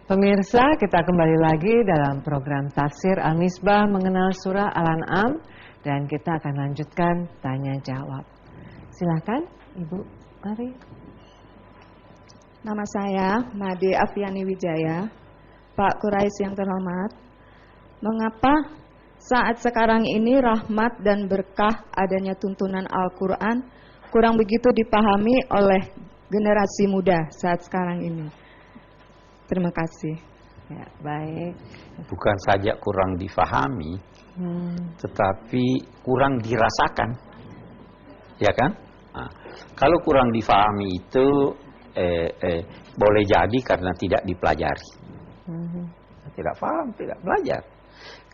Pemirsa, kita kembali lagi dalam program Tafsir Al-Misbah mengenal surah Al-An'am dan kita akan lanjutkan tanya jawab. Silakan Ibu, mari. Nama saya Made Afiani Wijaya. Pak Quraisy yang terhormat, mengapa saat sekarang ini rahmat dan berkah adanya tuntunan Al-Quran kurang begitu dipahami oleh generasi muda saat sekarang ini? Terima kasih. Ya, baik. Bukan saja kurang difahami, tetapi kurang dirasakan, ya kan? Nah, kalau kurang difahami itu boleh jadi karena tidak dipelajari, tidak paham, tidak belajar.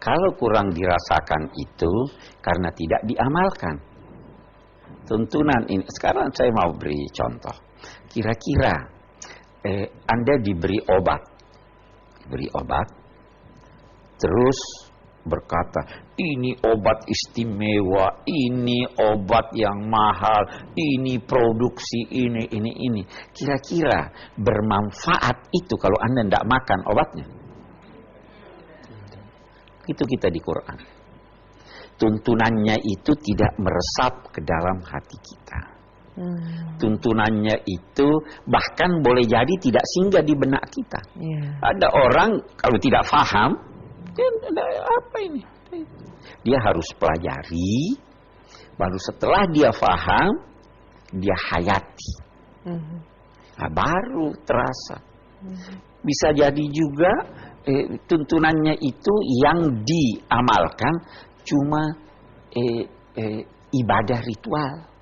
Kalau kurang dirasakan itu karena tidak diamalkan. Tuntunan ini, sekarang saya mau beri contoh. Kira-kira Anda diberi obat, terus berkata, ini obat istimewa, ini obat yang mahal, ini produksi ini. Kira-kira bermanfaat itu kalau Anda tidak makan obatnya? Itu kita di Quran. Tuntunannya itu tidak meresap ke dalam hati kita. Tuntunannya itu bahkan boleh jadi tidak singgah di benak kita. Ada orang kalau tidak paham, apa ini? Dia harus pelajari, baru setelah dia paham, dia hayati. Baru terasa. Bisa jadi juga tuntunannya itu yang diamalkan cuma ibadah ritual.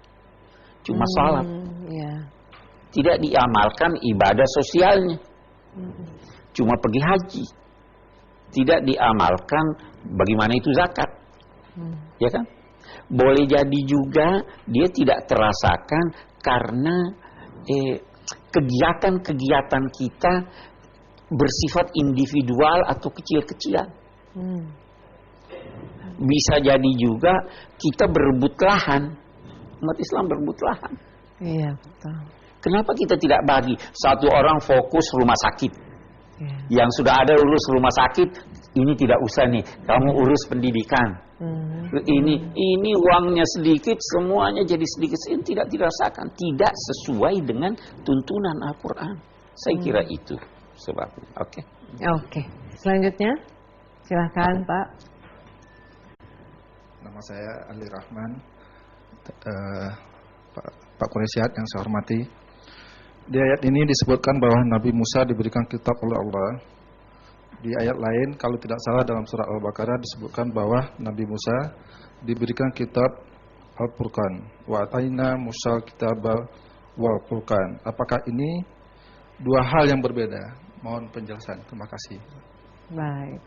Cuma salat, tidak diamalkan ibadah sosialnya. Cuma pergi haji, tidak diamalkan bagaimana itu zakat, ya kan? Boleh jadi juga dia tidak terasakan karena kegiatan-kegiatan kita bersifat individual atau kecil-kecilan. Bisa jadi juga kita berebut lahan. Umat Islam berebut lahan. Iya, betul. Kenapa kita tidak bagi? Satu orang fokus rumah sakit. Yang sudah ada urus rumah sakit, ini tidak usah nih. Kamu urus pendidikan. Ini uangnya sedikit, semuanya jadi sedikit. Ini tidak dirasakan. Tidak sesuai dengan tuntunan Al-Quran. Saya kira itu sebabnya. Oke. Selanjutnya, silakan Pak. Nama saya Ali Rahman. Pak Quraisy yang saya hormati, di ayat ini disebutkan bahwa Nabi Musa diberikan kitab oleh Allah. Di ayat lain, kalau tidak salah dalam surah Al-Baqarah disebutkan bahwa Nabi Musa diberikan kitab Al-Furqan. Wa ataina Musa kitaba wal Furqan. Apakah ini dua hal yang berbeda? Mohon penjelasan. Terima kasih. Baik.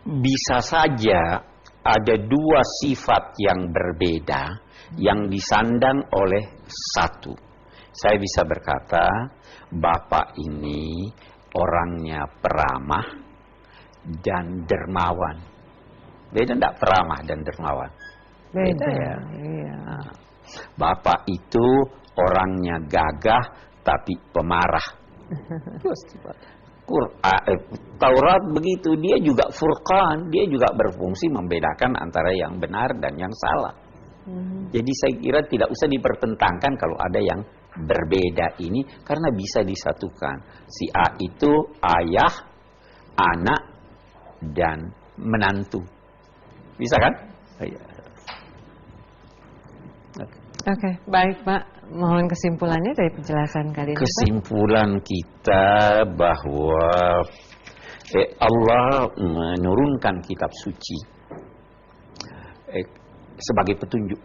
Bisa saja ada dua sifat yang berbeda yang disandang oleh satu. Saya bisa berkata, Bapak ini orangnya peramah dan dermawan. Beda enggak peramah dan dermawan? Beda ya. Iya. Bapak itu orangnya gagah tapi pemarah. Taurat begitu, dia juga Furqan, dia juga berfungsi membedakan antara yang benar dan yang salah. Jadi saya kira tidak usah dipertentangkan kalau ada yang berbeda ini, karena bisa disatukan. Si A itu ayah, anak, dan menantu. Bisa kan? Oke, baik Pak. Mohon kesimpulannya dari penjelasan kali ini. Kesimpulan kita bahwa Allah menurunkan kitab suci sebagai petunjuk.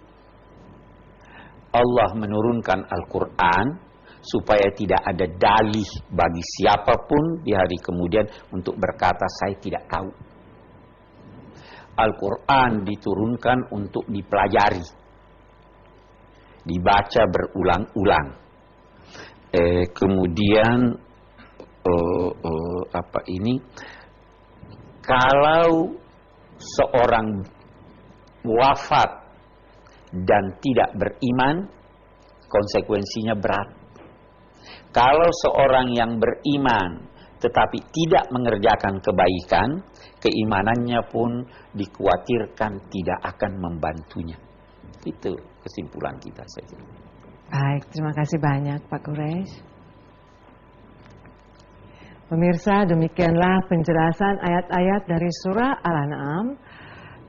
Allah menurunkan Al-Quran supaya tidak ada dalih bagi siapapun di hari kemudian untuk berkata saya tidak tahu. Al-Quran diturunkan untuk dipelajari, dibaca berulang-ulang. Kemudian kalau seorang wafat dan tidak beriman, konsekuensinya berat. Kalau seorang yang beriman tetapi tidak mengerjakan kebaikan, keimanannya pun dikhawatirkan tidak akan membantunya. Itu kesimpulan kita saja. Baik, terima kasih banyak Pak Quraisy. Pemirsa, demikianlah penjelasan ayat-ayat dari surah Al-An'am.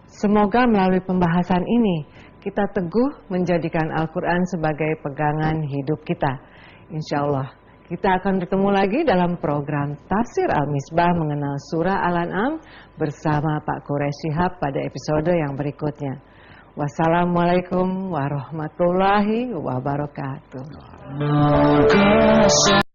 Semoga melalui pembahasan ini kita teguh menjadikan Al-Quran sebagai pegangan hidup kita. Insya Allah kita akan bertemu lagi dalam program Tafsir Al-Misbah mengenal surah Al-An'am bersama Pak Quraisy Shihab pada episode yang berikutnya. Wassalamualaikum warahmatullahi wabarakatuh.